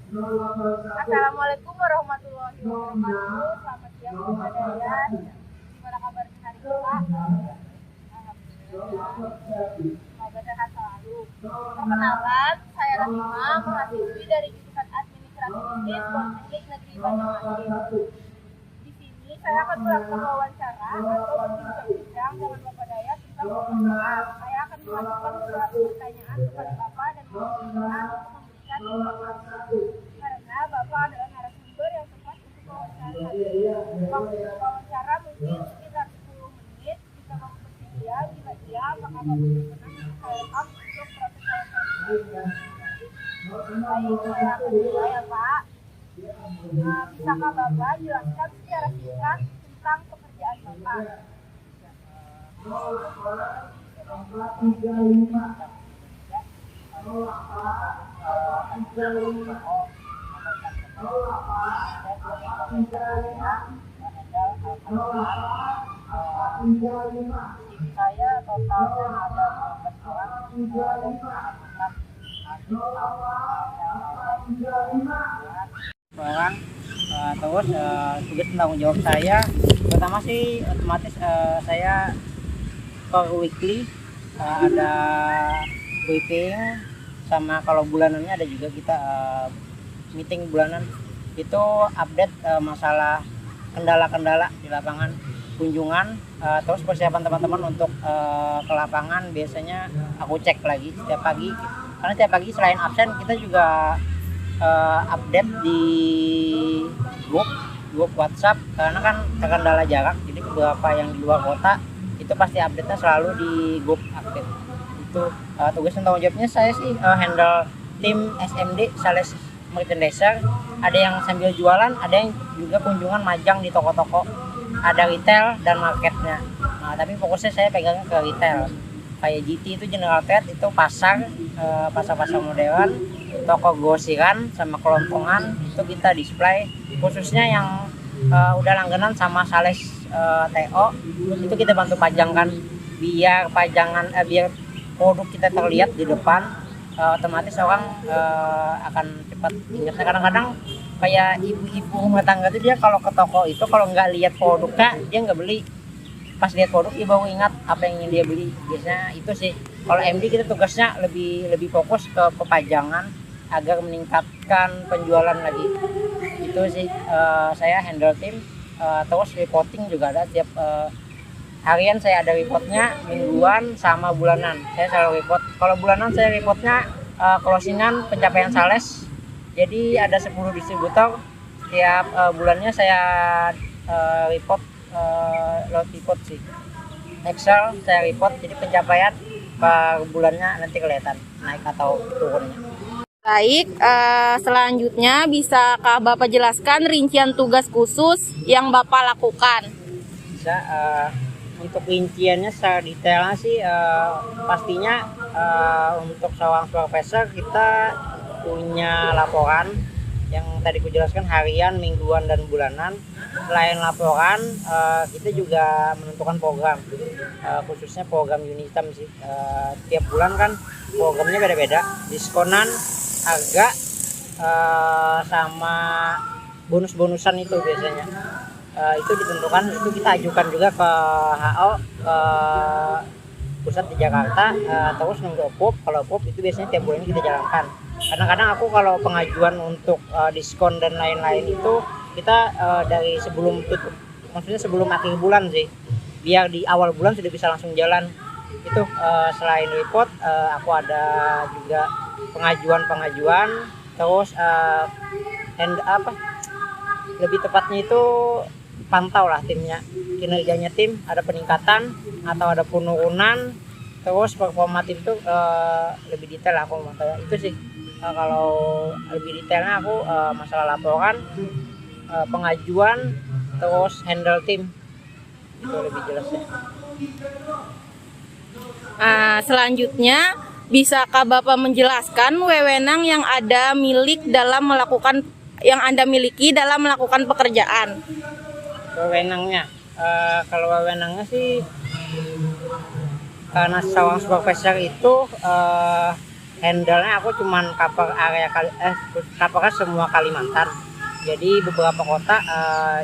Assalamualaikum warahmatullahi wabarakatuh. Selamat siang Bapak Dayan. Gimana kabarnya hari ini Pak? Alhamdulillah. Semoga sehat selalu. Perkenalkan, saya Rahima, mahasiswi dari jurusan Administrasi Bisnis Politeknik Negeri Banyuasin. Di sini saya akan melakukan wawancara atau berbincang-bincang dengan Bapak Dayan tentang pekerjaan. Saya akan mengajukan beberapa pertanyaan kepada Bapak dan meminta untuk memberikan informasi. Karena Bapak adalah narasumber yang tepat untuk wawancara hari ini. Waktu wawancara mungkin sekitar 10 menit. Jika Bapak bersedia, bila iya, maka Bapak berkenan untuk saya rekam untuk proses wawancara. Baik, saya akan mulai ya Pak. Bisakah Bapak jelaskan secara singkat tentang pekerjaan Bapak? Saya totalnya ada 12 orang. Terus tugas tanggung jawab saya pertama sih otomatis saya per weekly ada briefing, sama kalau bulanannya ada juga kita meeting bulanan itu update masalah kendala-kendala di lapangan, kunjungan, terus persiapan teman-teman untuk ke lapangan. Biasanya aku cek lagi setiap pagi, karena setiap pagi selain absen kita juga update di grup WhatsApp, karena kan terkendala jarak, jadi beberapa yang di luar kota itu pasti update-nya selalu di grup aktif. Itu tugas dan tanggung jawabnya saya sih handle tim SMD, sales merchandiser, ada yang sambil jualan, ada yang juga kunjungan majang di toko-toko, ada retail dan marketnya. Tapi fokusnya saya pegangnya ke retail, kayak GT itu General Trade, itu pasar modern, toko grosiran sama kelompongan itu kita display. Khususnya yang udah langganan sama sales TO itu kita bantu pajangkan, biar biar produk kita terlihat di depan, otomatis orang akan cepat ingatnya. Kadang-kadang kayak ibu-ibu rumah tangga itu, dia kalau ke toko itu kalau nggak lihat produknya dia nggak beli. Pas lihat produk dia baru ingat apa yang ingin dia beli. Biasanya itu sih. Kalau MD kita tugasnya lebih fokus ke pepajangan agar meningkatkan penjualan lagi. Itu sih saya handle tim. Terus reporting juga ada tiap harian, saya ada reportnya, mingguan sama bulanan. Saya selalu report. Kalau bulanan saya reportnya closingan, pencapaian sales. Jadi ada 10 distributor. Tiap bulannya saya report lewat report sih. Excel saya report, jadi pencapaian per bulannya nanti kelihatan naik atau turunnya. Baik, selanjutnya bisakah Bapak jelaskan rincian tugas khusus yang Bapak lakukan? Bisa. Untuk rinciannya secara detailnya sih pastinya untuk seorang supervisor kita punya laporan yang tadi kujelaskan, harian, mingguan, dan bulanan. Selain laporan kita juga menentukan program, khususnya program Unitam sih. Tiap bulan kan programnya beda-beda, diskonan, harga, sama bonus-bonusan itu biasanya. Itu ditentukan, itu kita ajukan juga ke HO, ke pusat di Jakarta, terus nunggu approve. Kalau approve itu biasanya tiap bulan kita jalankan. Kadang-kadang aku kalau pengajuan untuk diskon dan lain-lain itu kita dari sebelum tutup, maksudnya sebelum akhir bulan sih, biar di awal bulan sudah bisa langsung jalan. Itu selain report aku ada juga pengajuan, terus lebih tepatnya itu pantau lah timnya, kinerjanya tim, ada peningkatan atau ada penurunan, terus performa tim itu lebih detail aku masalah itu sih. Kalau lebih detailnya aku masalah laporan, pengajuan, terus handle tim, itu lebih jelasnya. Selanjutnya, bisakah Bapak menjelaskan wewenang yang Anda miliki dalam melakukan pekerjaan? Wewenangnya, kalau wewenangnya sih karena seorang supervisor itu handle-nya aku cuman cover cover semua Kalimantan. Jadi beberapa kota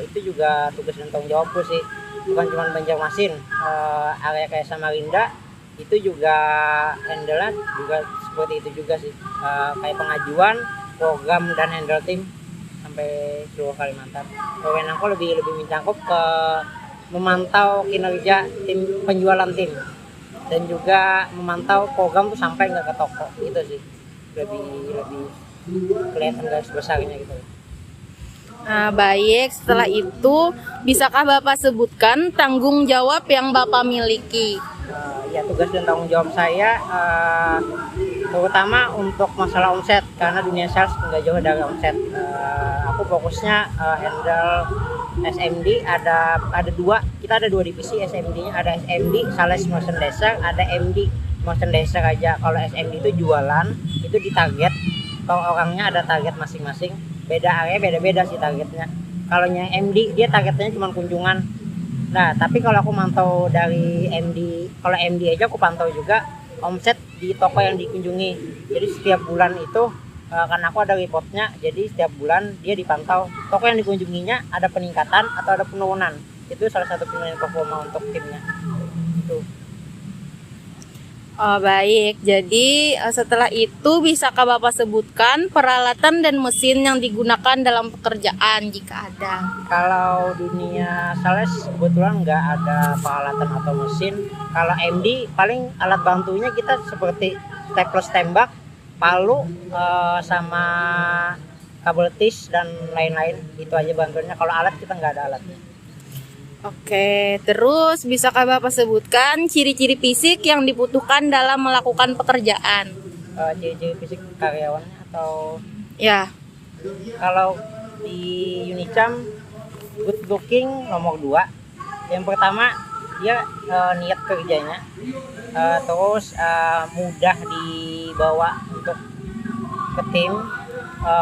itu juga tugas dan tanggung jawabku sih, bukan cuma Banjarmasin. Area kayak Samarinda itu juga handle-nya juga seperti itu juga sih. Kayak pengajuan, program dan handle tim sampai seluruh Kalimantan. Wewenangku lebih mencakup ke memantau kinerja tim, penjualan tim, dan juga memantau program tuh sampai nggak ke toko. Itu sih lebih kelihatan garis besarnya gitu. Baik, setelah itu bisakah Bapak sebutkan tanggung jawab yang Bapak miliki? Ya, tugas dan tanggung jawab saya terutama untuk masalah omset, karena dunia sales nggak jauh dari omset. Aku fokusnya handle SMD, ada dua, kita ada 2 divisi SMD-nya, ada SMD Sales Merchandiser, ada MD Merchandiser aja. Kalau SMD itu jualan, itu ditarget, kalau orangnya ada target masing-masing, beda area beda-beda sih targetnya. Kalau yang MD dia targetnya cuma kunjungan. Nah, tapi kalau aku mantau dari MD, kalau MD aja aku pantau juga omset di toko yang dikunjungi. Jadi setiap bulan itu karena aku ada reportnya, jadi setiap bulan dia dipantau toko yang dikunjunginya ada peningkatan atau ada penurunan. Itu salah satu penilaian performa untuk timnya. Itu. Oh, baik. Jadi setelah itu bisakah Bapak sebutkan peralatan dan mesin yang digunakan dalam pekerjaan jika ada? Kalau dunia sales kebetulan nggak ada peralatan atau mesin. Kalau MD paling alat bantunya kita seperti staples tembak, palu, sama kabel tis dan lain-lain. Itu aja bantuannya. Kalau alat kita nggak ada alatnya. Oke, terus bisakah Bapak sebutkan ciri-ciri fisik yang dibutuhkan dalam melakukan pekerjaan? Ciri-ciri fisik karyawannya atau Ya. kalau di Unicam good looking nomor 2. Yang pertama dia niat kerjanya, terus mudah dibawa untuk ke tim,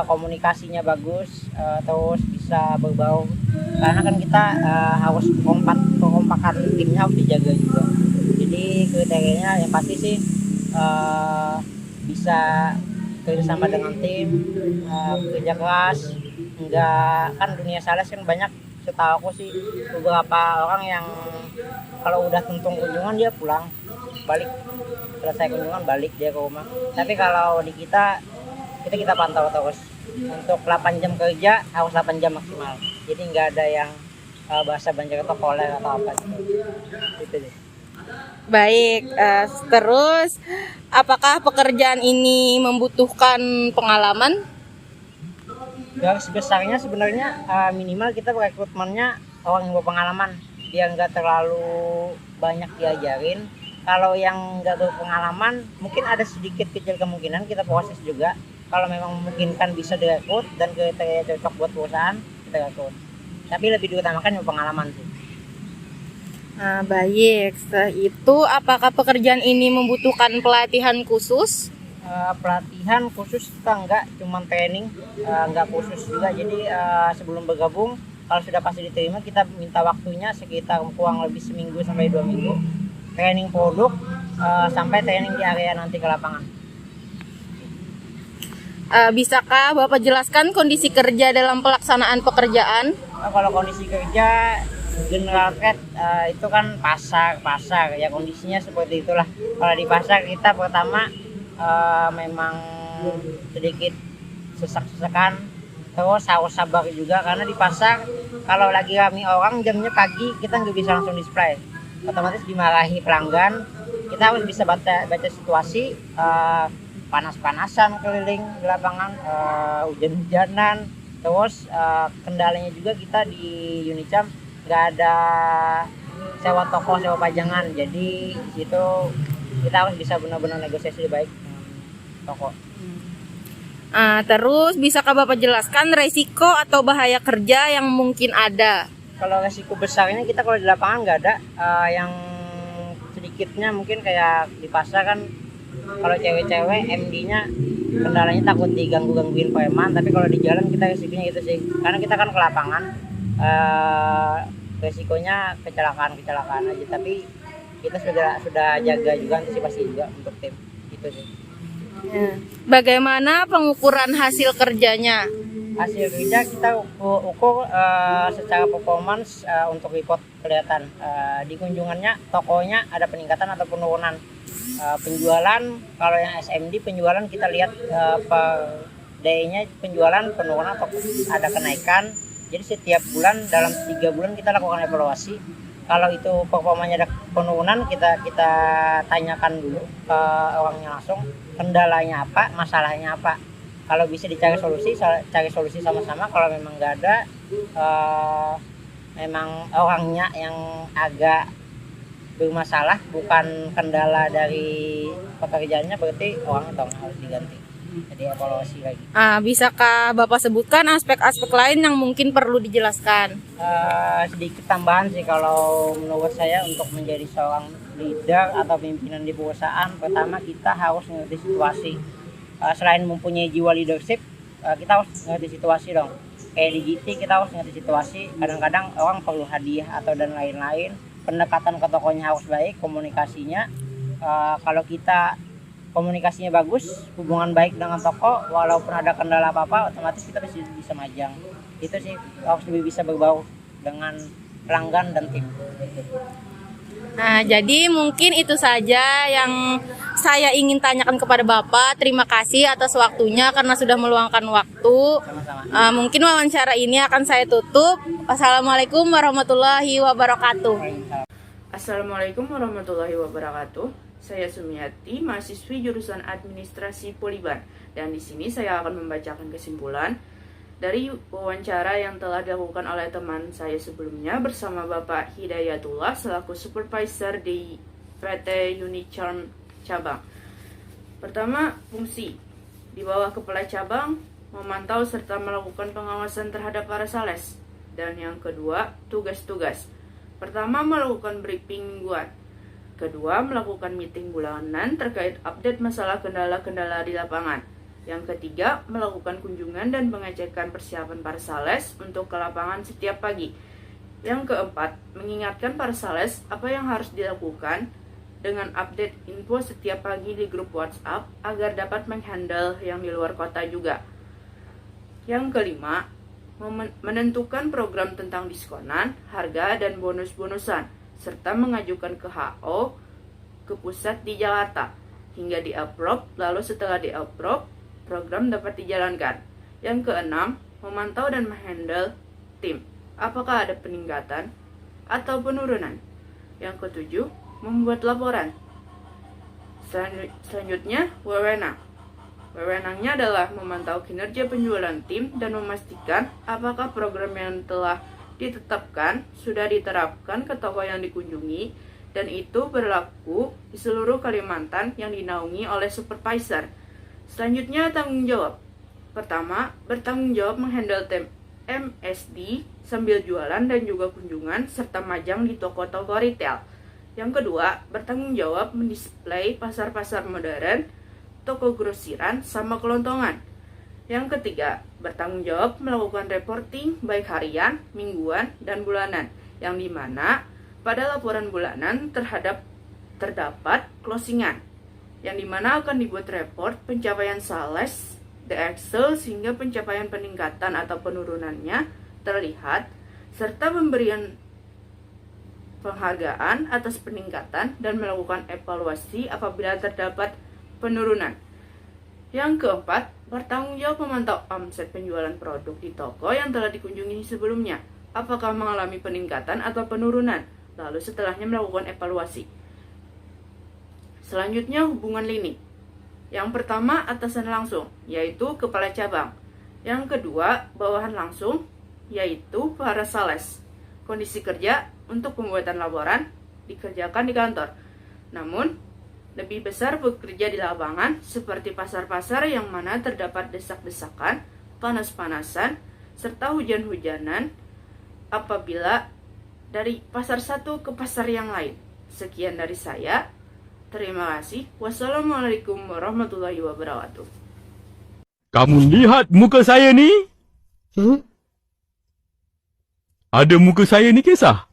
komunikasinya bagus, terus bisa berbau, karena kan kita harus kekompakan timnya harus dijaga juga. Jadi kriterianya yang pasti sih bisa kerjasama dengan tim, kerja keras, enggak, kan dunia sales kan banyak, setahu aku sih beberapa orang yang kalau udah tuntung kunjungan dia pulang balik, selesai kunjungan balik dia ke rumah. Tapi kalau di kita pantau terus, untuk 8 jam kerja harus 8 jam maksimal, jadi nggak ada yang bahasa Banjar atau koler atau apa gitu deh. Baik, terus apakah pekerjaan ini membutuhkan pengalaman? Garis besarnya sebenarnya minimal kita rekrutmennya orang yang berpengalaman, biar nggak terlalu banyak diajarin. Kalau yang nggak berpengalaman mungkin ada sedikit kecil kemungkinan kita proses juga. Kalau memang memungkinkan bisa direkrut dan kriteria cocok buat perusahaan, kita rekrut. Tapi lebih diutamakan yang pengalaman sih. Baik, setelah itu apakah pekerjaan ini membutuhkan pelatihan khusus? Pelatihan khusus kita enggak, cuman training, enggak khusus juga. Jadi sebelum bergabung, kalau sudah pasti diterima, kita minta waktunya sekitar kurang lebih seminggu sampai 2 minggu, training produk sampai training di area nanti ke lapangan. Bisakah Bapak jelaskan kondisi kerja dalam pelaksanaan pekerjaan? Kalau kondisi kerja general trade itu kan pasar ya, kondisinya seperti itulah. Kalau di pasar kita pertama memang sedikit sesak-sesakan, terus harus sabar juga, karena di pasar kalau lagi ramai orang jamnya pagi kita nggak bisa langsung display, otomatis dimarahi pelanggan. Kita harus bisa baca situasi, panas-panasan keliling di lapangan, hujan-hujanan, terus kendalanya juga kita di Unicam nggak ada sewa toko, sewa pajangan, jadi itu kita harus bisa benar-benar negosiasi baik dengan toko. Terus bisakah Bapak jelaskan resiko atau bahaya kerja yang mungkin ada? Kalau resiko besarnya kita kalau di lapangan nggak ada, yang sedikitnya mungkin kayak di pasar kan, kalau cewek-cewek MD-nya kendalanya takut digangguin preman, tapi kalau di jalan kita resikonya itu sih, karena kita kan ke lapangan, resikonya kecelakaan aja, tapi kita sudah jaga juga, antisipasi juga untuk tim itu sih. Ya. Bagaimana pengukuran hasil kerjanya? Hasil kerja kita ukur secara performance untuk report kelihatan di kunjungannya, tokonya ada peningkatan atau penurunan. Penjualan, kalau yang SMD penjualan kita lihat per day-nya penjualan penurunan atau ada kenaikan. Jadi setiap bulan dalam 3 bulan kita lakukan evaluasi. Kalau itu performanya ada penurunan, kita tanyakan dulu ke orangnya langsung kendalanya apa, masalahnya apa. Kalau bisa dicari solusi, cari solusi sama-sama. Kalau memang nggak ada, memang orangnya yang agak bermasalah, bukan kendala dari pekerjaannya, berarti orangnya harus diganti. Jadi evaluasi lagi. Bisakah Bapak sebutkan aspek-aspek lain yang mungkin perlu dijelaskan? Sedikit tambahan sih, kalau menurut saya untuk menjadi seorang leader atau pimpinan di perusahaan, pertama kita harus mengerti situasi. Selain mempunyai jiwa leadership, kita harus mengerti situasi dong. Kayak di GT kita harus mengerti situasi. Kadang-kadang orang perlu hadiah atau dan lain-lain. Pendekatan ke tokonya harus baik, komunikasinya. Kalau kita komunikasinya bagus, hubungan baik dengan toko, walaupun ada kendala apa-apa, otomatis kita bisa majang. Itu sih, harus lebih bisa berbaur dengan pelanggan dan tim. Nah, jadi mungkin itu saja yang saya ingin tanyakan kepada Bapak. Terima kasih atas waktunya karena sudah meluangkan waktu. Sama-sama. Mungkin wawancara ini akan saya tutup. Wassalamualaikum warahmatullahi wabarakatuh. Assalamualaikum warahmatullahi wabarakatuh. Saya Sumiati, mahasiswi jurusan Administrasi Poliban, dan di sini saya akan membacakan kesimpulan dari wawancara yang telah dilakukan oleh teman saya sebelumnya bersama Bapak Hidayatullah selaku supervisor di PT Unicharm Cabang. Pertama, fungsi. Di bawah kepala cabang, memantau serta melakukan pengawasan terhadap para sales. Dan yang kedua, tugas-tugas. Pertama, melakukan briefing mingguan. Kedua, melakukan meeting bulanan terkait update masalah kendala-kendala di lapangan. Yang ketiga, melakukan kunjungan dan pengecekan persiapan para sales untuk ke lapangan setiap pagi. Yang keempat, mengingatkan para sales apa yang harus dilakukan dengan update info setiap pagi di grup WhatsApp agar dapat menghandle yang di luar kota juga. Yang kelima, menentukan program tentang diskonan, harga, dan bonus-bonusan, serta mengajukan ke HO ke pusat di Jakarta hingga di-approve, lalu setelah di-approve, program dapat dijalankan. Yang keenam, memantau dan menghandle tim. Apakah ada peningkatan atau penurunan? Yang ketujuh, membuat laporan. Selanjutnya, wewenang. Wewenangnya adalah memantau kinerja penjualan tim dan memastikan apakah program yang telah ditetapkan sudah diterapkan ke toko yang dikunjungi, dan itu berlaku di seluruh Kalimantan yang dinaungi oleh supervisor. Selanjutnya, tanggung jawab. Pertama, bertanggung jawab menghandle tim MSD sambil jualan dan juga kunjungan serta majang di toko-toko retail. Yang kedua, bertanggung jawab mendisplay pasar-pasar modern, toko grosiran, sama kelontongan. Yang ketiga, bertanggung jawab melakukan reporting baik harian, mingguan, dan bulanan, yang dimana pada laporan bulanan terdapat closingan, yang dimana akan dibuat report pencapaian sales di Excel sehingga pencapaian peningkatan atau penurunannya terlihat, serta pemberian penghargaan atas peningkatan dan melakukan evaluasi apabila terdapat penurunan. Yang keempat, bertanggung jawab memantau omset penjualan produk di toko yang telah dikunjungi sebelumnya, apakah mengalami peningkatan atau penurunan, lalu setelahnya melakukan evaluasi. Selanjutnya, hubungan lini. Yang pertama, atasan langsung, yaitu kepala cabang. Yang kedua, bawahan langsung, yaitu para sales. Kondisi kerja untuk pembuatan laporan dikerjakan di kantor. Namun, lebih besar bekerja di lapangan seperti pasar-pasar yang mana terdapat desak-desakan, panas-panasan, serta hujan-hujanan apabila dari pasar satu ke pasar yang lain. Sekian dari saya. Terima kasih. Wassalamualaikum warahmatullahi wabarakatuh. Kamu lihat muka saya ni? Ada muka saya ni kisah?